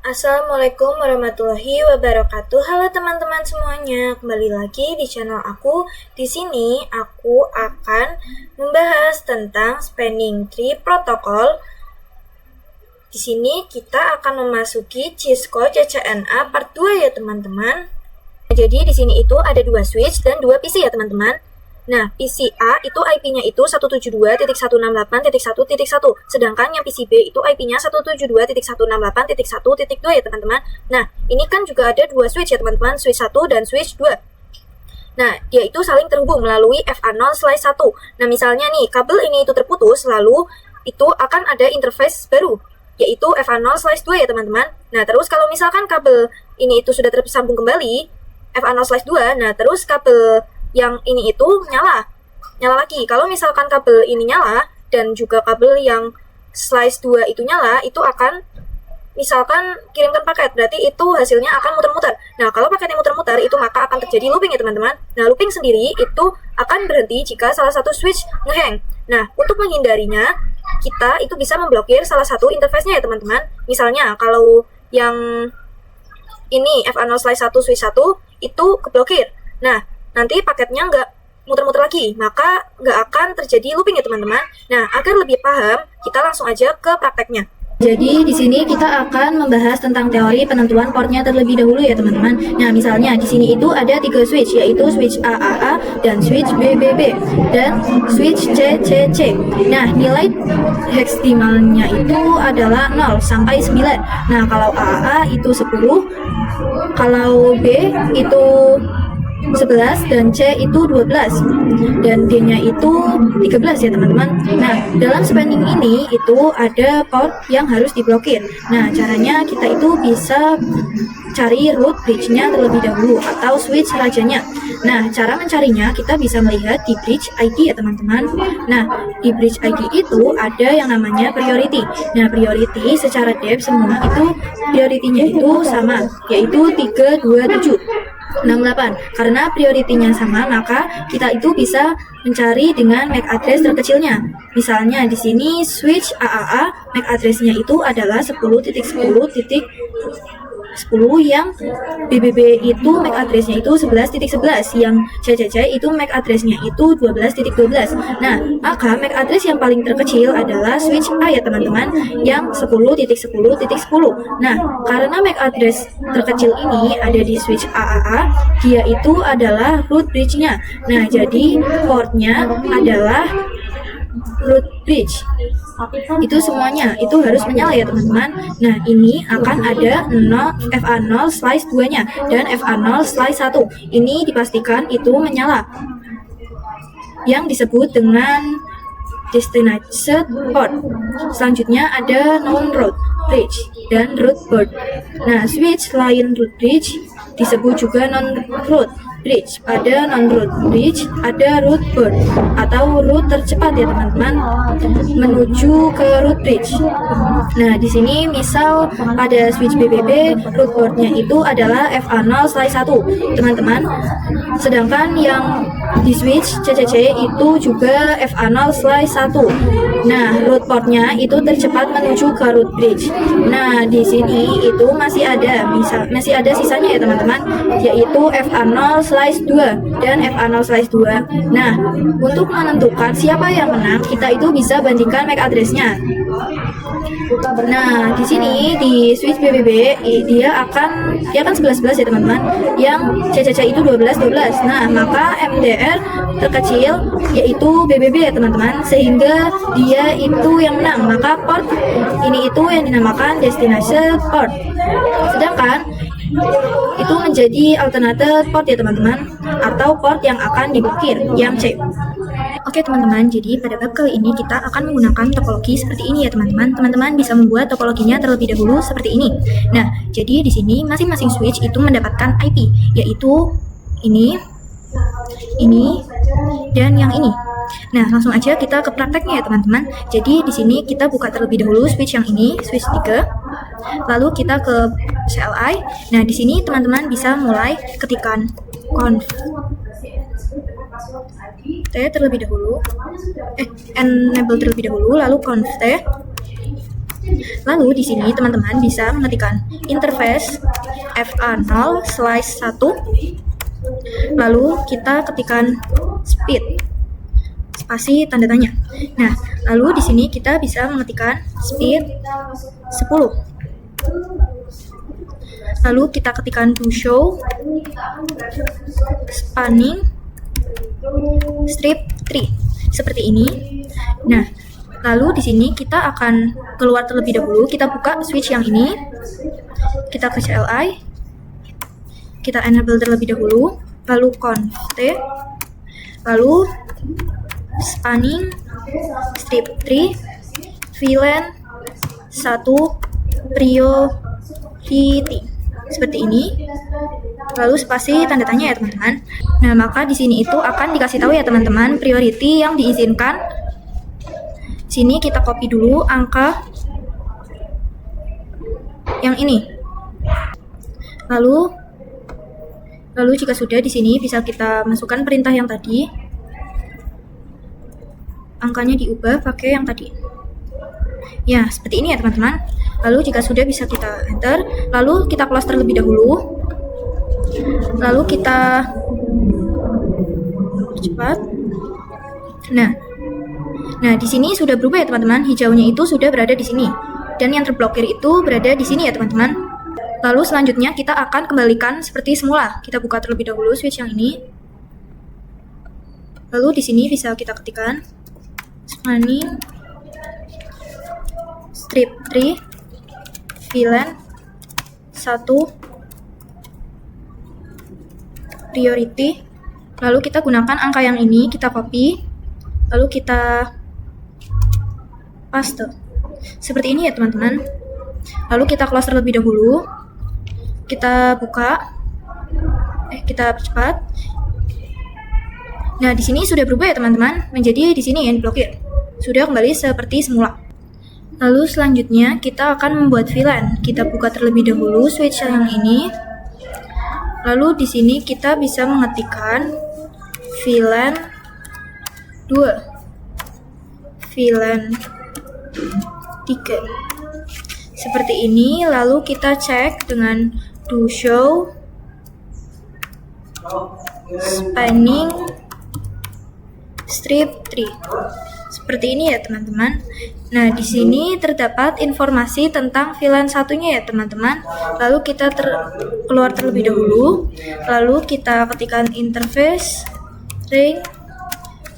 Assalamualaikum warahmatullahi wabarakatuh. Halo teman-teman semuanya, kembali lagi di channel aku. Di sini aku akan membahas tentang spanning tree protocol. Di sini kita akan memasuki Cisco CCNA part 2 ya teman-teman. Jadi di sini itu ada 2 switch dan 2 PC ya teman-teman. Nah, PC A itu IP-nya itu 172.168.1.1, sedangkan yang PC B itu IP-nya 172.168.1.2 ya teman-teman. Nah, ini kan juga ada 2 switch ya teman-teman, switch 1 dan switch 2. Nah, dia itu saling terhubung melalui FA0/1. Nah, misalnya nih, kabel ini itu terputus, lalu itu akan ada interface baru, yaitu FA0/2 ya teman-teman. Nah, terus kalau misalkan kabel ini itu sudah tersambung kembali, FA0/2, nah terus kabel yang ini itu nyala lagi. Kalau misalkan kabel ini nyala dan juga kabel yang slice 2 itu nyala, itu akan misalkan kirimkan paket, berarti itu hasilnya akan muter-muter. Nah, kalau paketnya muter-muter itu maka akan terjadi looping ya teman-teman. Nah, looping sendiri itu akan berhenti jika salah satu switch ngehang. Nah, untuk menghindarinya, kita itu bisa memblokir salah satu interface-nya ya teman-teman. Misalnya kalau yang ini FA0/1 switch 1 itu keblokir. Nah, nanti paketnya nggak muter-muter lagi, maka nggak akan terjadi looping ya teman-teman. Nah, agar lebih paham, kita langsung aja ke prakteknya. Jadi di sini kita akan membahas tentang teori penentuan portnya terlebih dahulu ya teman-teman. Nah, misalnya di sini itu ada 3 switch, yaitu switch AAA dan switch BBB dan switch CCC. Nah, nilai heksimalnya itu adalah 0 sampai 9. Nah, kalau AAA itu 10, kalau B itu 11 dan C itu 12 dan D-nya itu 13 ya teman-teman. Nah, dalam spanning ini itu ada port yang harus diblokir. Nah, caranya kita itu bisa cari root bridge-nya terlebih dahulu atau switch rajanya. Nah, cara mencarinya kita bisa melihat di bridge ID ya teman-teman. Nah, di bridge ID itu ada yang namanya priority. Nah, priority secara depth semua itu priority-nya itu sama, yaitu 327. 68. Karena prioritinya sama, maka kita itu bisa mencari dengan MAC address terkecilnya. Misalnya di sini switch AAA MAC address-nya itu adalah 10.10.10 yang BBB itu MAC address-nya itu 11.11, yang CCC itu MAC address-nya itu 12.12. Nah, maka MAC address yang paling terkecil adalah switch A ya teman-teman, yang 10.10.10. Nah, karena MAC address terkecil ini ada di switch AAA, dia itu adalah root bridge-nya. Nah, jadi portnya adalah root bridge. Itu semuanya itu harus menyala ya teman-teman. Nah, ini akan ada FA0/2-nya dan FA0/1. Ini dipastikan itu menyala, yang disebut dengan destination port. Selanjutnya ada non-root bridge dan root port. Nah, switch lain root bridge disebut juga non-root bridge. Pada non-root bridge ada root port atau root tercepat ya teman-teman menuju ke root bridge. Nah, di sini misal pada switch BBB root portnya itu adalah FA0/1 teman-teman. Sedangkan yang di switch CCC itu juga FA0/1. Nah, root portnya itu tercepat menuju ke root bridge. Nah, di sini itu masih ada sisanya ya teman-teman, yaitu FA0/2 dan FA0/2. Nah, untuk menentukan siapa yang menang, kita itu bisa bandingkan MAC address-nya. Nah, di sini di switch BBB dia akan 11 ya teman-teman, yang CCC itu 12. Nah, maka MDR terkecil yaitu BBB ya teman-teman, sehingga dia itu yang menang. Maka port ini itu yang dinamakan destination port. Sedangkan itu menjadi alternative port ya teman-teman, atau port yang akan diblokir, yang C. Oke teman-teman, jadi pada bab kali ini kita akan menggunakan topologi seperti ini ya teman-teman. Teman-teman bisa membuat topologinya terlebih dahulu seperti ini. Nah, jadi di sini masing-masing switch itu mendapatkan IP, yaitu ini, dan yang ini. Nah, langsung aja kita ke prakteknya ya teman-teman. Jadi di sini kita buka terlebih dahulu switch yang ini, switch 3. Lalu kita ke CLI. Nah, di sini teman-teman bisa mulai ketikkan conf T terlebih dahulu, enable terlebih dahulu, lalu conf T, Lalu di sini teman-teman bisa mengetikkan interface FA0 slice 1. Lalu kita ketikkan speed spasi tanda tanya. Nah, lalu di sini kita bisa mengetikkan speed 10. Lalu kita ketikkan do show spanning strip 3 seperti ini. Nah, lalu di sini kita akan keluar terlebih dahulu. Kita buka switch yang ini. Kita ke CLI. Kita enable terlebih dahulu. Lalu conf t. Lalu spanning strip 3 VLAN 1 priority seperti ini. Lalu spasi tanda tanya ya teman-teman. Nah, maka di sini itu akan dikasih tahu ya teman-teman priority yang diizinkan. Sini kita copy dulu angka yang ini. Lalu jika sudah di sini bisa kita masukkan perintah yang tadi. Angkanya diubah pakai yang tadi. Ya, seperti ini ya teman-teman. Lalu jika sudah bisa kita enter. Lalu kita close terlebih dahulu. Lalu kita cepat. Nah, di sini sudah berubah ya teman-teman. Hijaunya itu sudah berada di sini. Dan yang terblokir itu berada di sini ya teman-teman. Lalu selanjutnya kita akan kembalikan seperti semula. Kita buka terlebih dahulu switch yang ini. Lalu di sini bisa kita ketikkan spanning strip 3 VLAN 1 priority. Lalu kita gunakan angka yang ini, kita copy, lalu kita paste seperti ini ya teman-teman. Lalu kita close terlebih dahulu. Kita buka, kita percepat. Nah, di sini sudah berubah ya teman-teman, menjadi di sini yang diblokir. Sudah kembali seperti semula. Lalu selanjutnya kita akan membuat VLAN. Kita buka terlebih dahulu switch yang ini. Lalu di sini kita bisa mengetikkan VLAN 2, VLAN 3. Seperti ini, lalu kita cek dengan do show spanning strip 3. Seperti ini ya teman-teman. Nah, di sini terdapat informasi tentang VLAN satunya ya teman-teman. Lalu kita keluar terlebih dahulu. Lalu kita ketikkan interface ring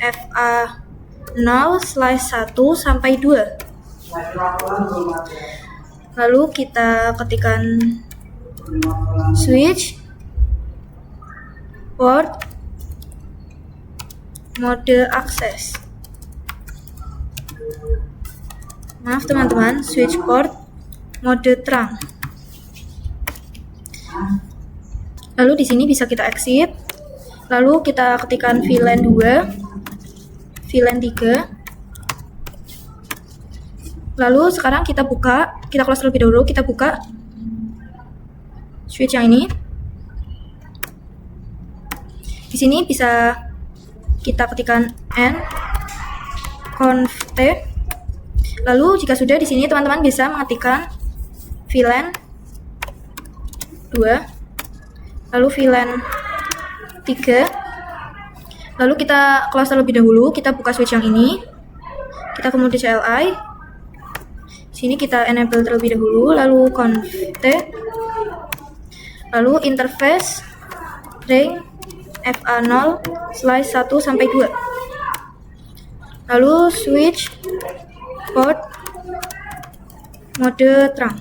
FA0 slice 1 sampai 2. Lalu kita ketikkan switch port mode akses. Maaf teman-teman, switch port mode terang. Lalu di sini bisa kita exit. Lalu kita ketikkan VLAN 2, VLAN 3. Lalu sekarang kita buka, kita close terlebih dahulu, kita buka switch yang ini. Di sini bisa kita ketikkan n conf t. Lalu jika sudah di sini teman-teman bisa mengetikkan VLAN 2, lalu VLAN 3. Lalu kita close terlebih dahulu, kita buka switch yang ini. Kita ke mode CLI. Sini kita enable terlebih dahulu, lalu conf t. Lalu interface ring FA0 slice 1 sampai 2. Lalu switch port mode terang.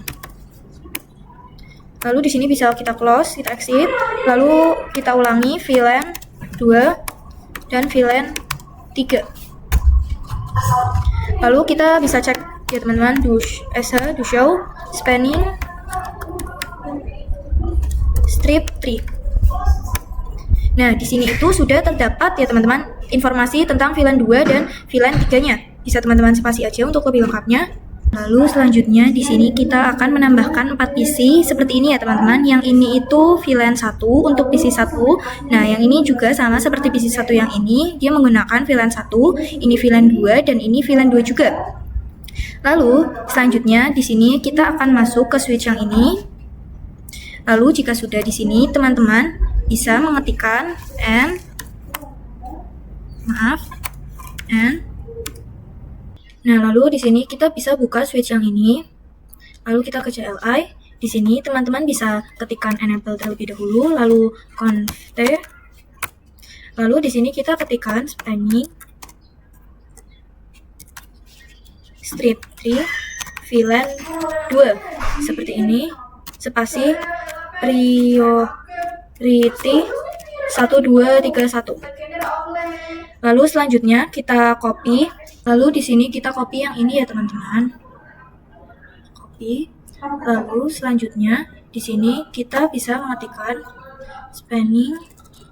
Lalu di sini bisa kita close, kita exit. Lalu kita ulangi VLAN 2 dan VLAN 3. Lalu kita bisa cek ya teman-teman, do show spanning strip 3. Nah, di sini itu sudah terdapat ya teman-teman informasi tentang VLAN 2 dan VLAN 3-nya. Bisa teman-teman spasi aja untuk lebih lengkapnya. Lalu selanjutnya di sini kita akan menambahkan 4 PC seperti ini ya teman-teman. Yang ini itu VLAN 1 untuk PC 1. Nah, yang ini juga sama seperti PC 1 yang ini, dia menggunakan VLAN 1, ini VLAN 2 dan ini VLAN 2 juga. Lalu selanjutnya di sini kita akan masuk ke switch yang ini. Lalu jika sudah di sini teman-teman bisa mengetikkan N. Nah, lalu di sini kita bisa buka switch yang ini. Lalu kita ke CLI. Di sini teman-teman bisa ketikkan enable terlebih dahulu, lalu conf t. Lalu di sini kita ketikkan spanning strip 3 VLAN 2 seperti ini, spasi priority 1231. Lalu selanjutnya kita copy. Lalu di sini kita copy yang ini ya teman-teman. Copy. Lalu selanjutnya di sini kita bisa mengetikkan spanning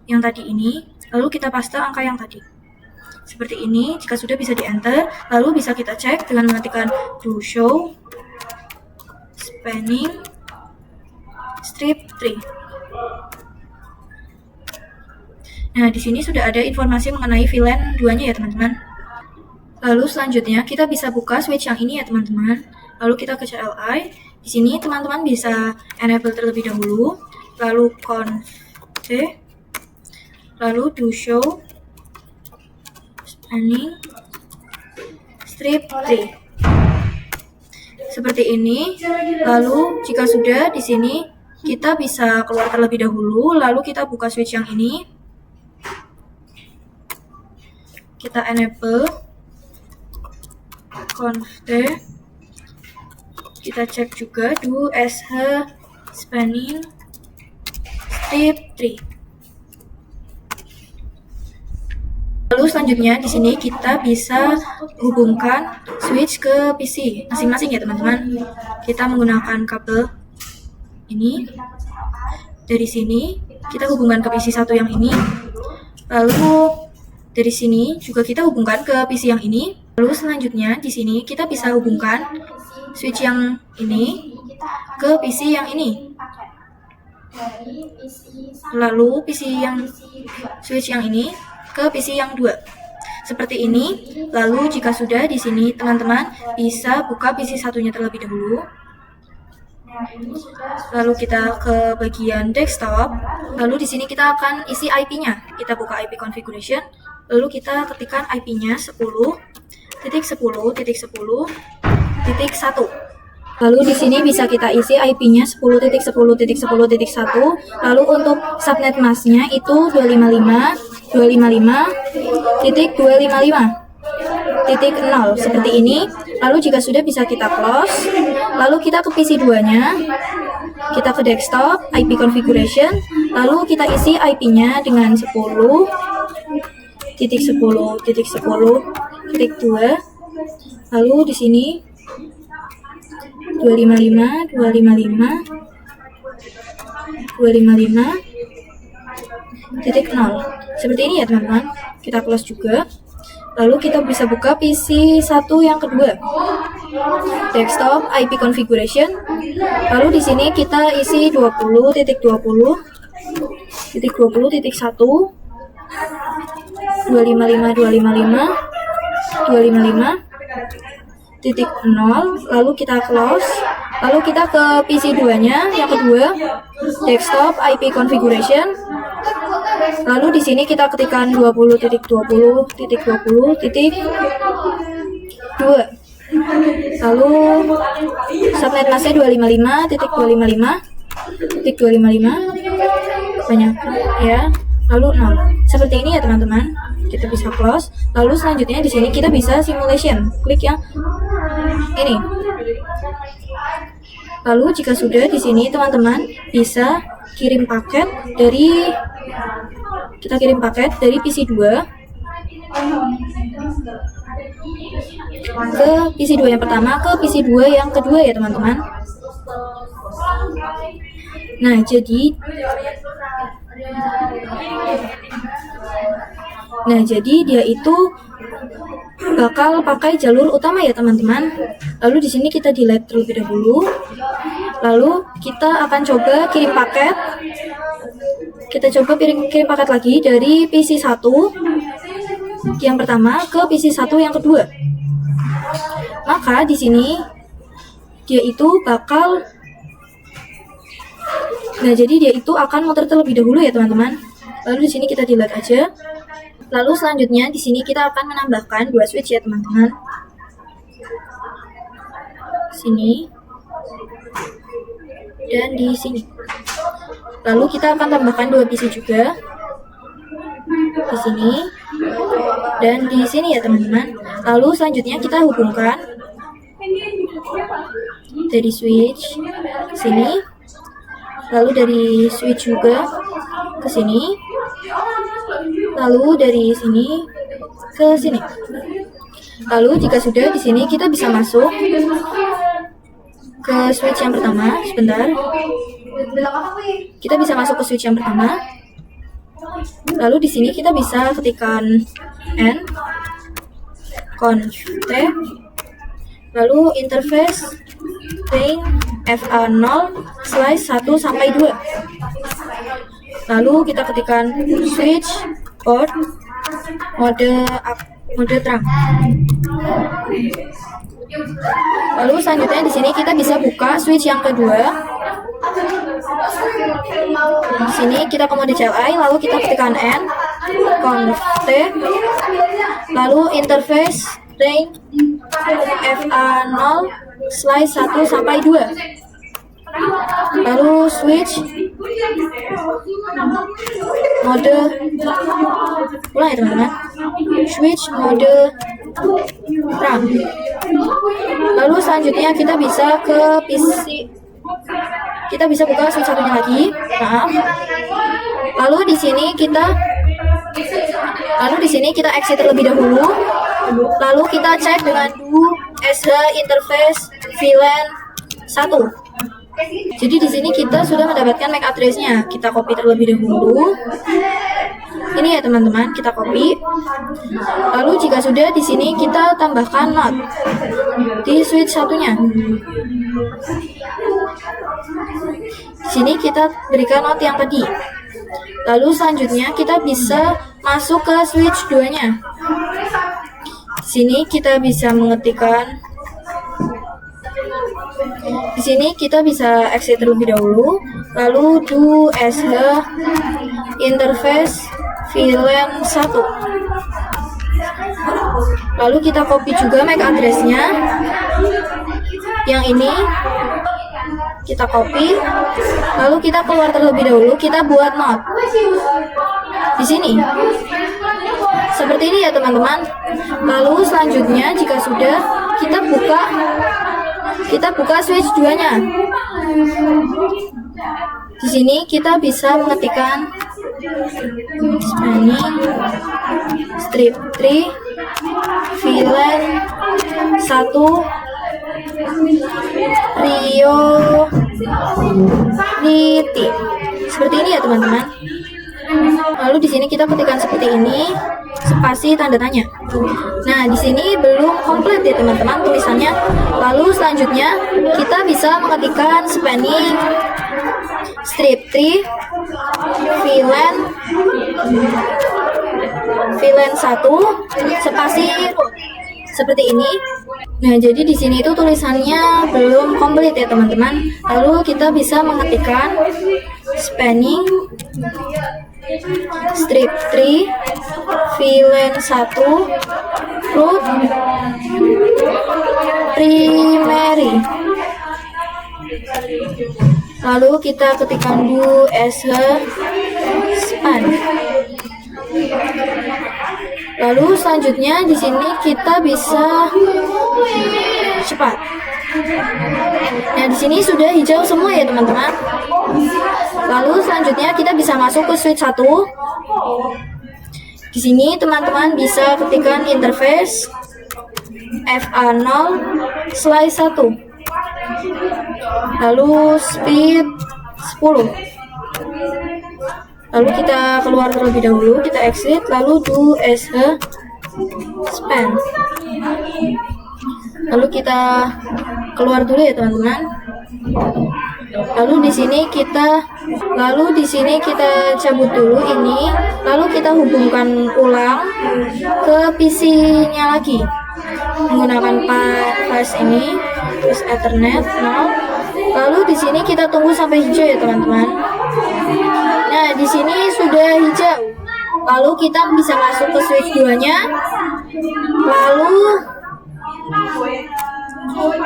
yang tadi ini. Lalu kita paste angka yang tadi. Seperti ini. Jika sudah bisa di enter. Lalu bisa kita cek dengan mengetikkan do show spanning strip 3. Nah, di sini sudah ada informasi mengenai VLAN 2-nya ya, teman-teman. Lalu selanjutnya kita bisa buka switch yang ini ya, teman-teman. Lalu kita ke CLI. Di sini teman-teman bisa enable terlebih dahulu, lalu conf t, lalu do show spanning strip 3. Seperti ini. Lalu jika sudah di sini kita bisa keluar terlebih dahulu, lalu kita buka switch yang ini. Kita enable conf t. Kita cek juga do sh spanning strip 3. Lalu selanjutnya di sini kita bisa hubungkan switch ke PC masing-masing ya teman-teman. Kita menggunakan kabel ini. Dari sini kita hubungkan ke PC satu yang ini. Lalu dari sini juga kita hubungkan ke PC yang ini. Lalu selanjutnya di sini kita bisa hubungkan switch yang ini ke PC yang ini. Lalu switch yang ini ke PC yang 2. Seperti ini. Lalu jika sudah di sini teman-teman bisa buka PC satunya terlebih dahulu. Lalu kita ke bagian desktop. Lalu di sini kita akan isi IP-nya. Kita buka IP configuration. Lalu kita ketikkan IP-nya 10.10.10.1. Lalu di sini bisa kita isi IP-nya 10.10.10.1. Lalu untuk subnet masknya itu 255.255.255.0 seperti ini. Lalu jika sudah bisa kita close. Lalu kita ke PC 2-nya. Kita ke desktop, IP configuration. Lalu kita isi IP-nya dengan 10.10.10.2. Lalu di sini 255.255.0 seperti ini ya teman-teman. Kita close juga. Lalu kita bisa buka PC satu yang kedua, desktop IP configuration. Lalu di sini kita isi 20.20.20.1 255.255.255.0. lalu kita close. Lalu kita ke PC 2-nya yang kedua, desktop IP configuration. Lalu di sini kita ketikkan 20.20.20.2. Lalu subnet masknya 255.255.255 banyak ya. Lalu 0. Seperti ini ya teman-teman. Kita bisa close. Lalu selanjutnya di sini kita bisa simulation. Klik yang ini. Lalu jika sudah di sini teman-teman bisa kirim paket dari PC 2 ke PC 2 yang pertama ke PC 2 yang kedua ya teman-teman. Nah, jadi dia itu bakal pakai jalur utama ya teman-teman. Lalu di sini kita delete terlebih dahulu. Lalu kita akan coba kirim paket. Kita coba kirim paket lagi dari PC 1 yang pertama ke PC 1 yang kedua. maka di sini dia itu bakal jadi dia itu akan muter terlebih dahulu ya teman-teman. Lalu di sini kita delete aja. Lalu selanjutnya di sini kita akan menambahkan 2 switch ya teman-teman. Sini dan di sini. Lalu kita akan tambahkan 2 PC juga di sini dan di sini ya teman-teman. Lalu selanjutnya kita hubungkan dari switch sini, lalu dari switch juga ke sini, lalu dari sini ke sini. Lalu jika sudah di sini kita bisa masuk ke switch yang pertama. Sebentar, kita bisa masuk ke switch yang pertama. Lalu di sini kita bisa ketikkan N conf T, lalu interface range FA0/1 sampai 2. Lalu kita ketikkan switch port mode terang. Lalu selanjutnya di sini kita bisa buka switch yang kedua. Di sini kita ke mode CLI, lalu kita ketikkan N conf T, lalu interface range FA0/1 sampai 2. Lalu switch mode ulang ya teman-teman, switch mode terang. Lalu selanjutnya kita bisa ke PC, kita bisa buka switch satunya lagi. Maaf. Lalu di sini kita exit terlebih dahulu. Lalu kita cek dengan do sh interface VLAN 1. Jadi di sini kita sudah mendapatkan MAC address-nya. Kita copy terlebih dahulu. Ini ya teman-teman, kita copy. Lalu jika sudah di sini kita tambahkan not di switch satunya. Di sini kita berikan not yang tadi. Lalu selanjutnya kita bisa masuk ke switch 2-nya. Di sini kita bisa mengetikkan, di sini kita bisa exit terlebih dahulu, lalu do sh interface VLAN 1. Lalu kita copy juga MAC address-nya. Yang ini kita copy, lalu kita keluar terlebih dahulu, kita buat not di sini. Seperti ini ya teman-teman. Lalu selanjutnya jika sudah, kita buka switch 2-nya. Di sini kita bisa mengetikkan spanning strip 3 VLAN 1 priority. Seperti ini ya teman-teman. Lalu di sini kita ketikkan seperti ini, spasi tanda tanya. Nah, di sini belum komplit ya teman-teman tulisannya. Lalu selanjutnya kita bisa mengetikkan spanning strip 3 VLAN 1 spasi root. Seperti ini. Nah, jadi di sini itu tulisannya belum komplit ya teman-teman. Lalu kita bisa mengetikkan spanning strip 3 VLAN 1 root primary. Lalu kita ketikkan do sh span. Lalu selanjutnya di sini kita bisa cepat. Nah, di sini sudah hijau semua ya teman-teman. Lalu selanjutnya kita bisa masuk ke switch 1. Di sini teman-teman bisa ketikkan interface FA0/1. Lalu speed 10. Lalu kita keluar terlebih dahulu, kita exit, lalu do sh span. Lalu kita keluar dulu ya teman-teman. Lalu di sini kita cabut dulu ini, lalu kita hubungkan ulang ke PC-nya lagi. menggunakan flash ini, terus Ethernet 0. Lalu di sini kita tunggu sampai hijau ya teman-teman. Nah, di sini sudah hijau. Lalu kita bisa masuk ke switch 2-nya.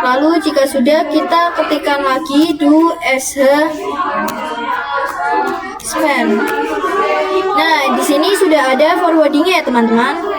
Lalu jika sudah, kita ketikkan lagi do sh span. Nah, di sini sudah ada forwardingnya ya teman-teman.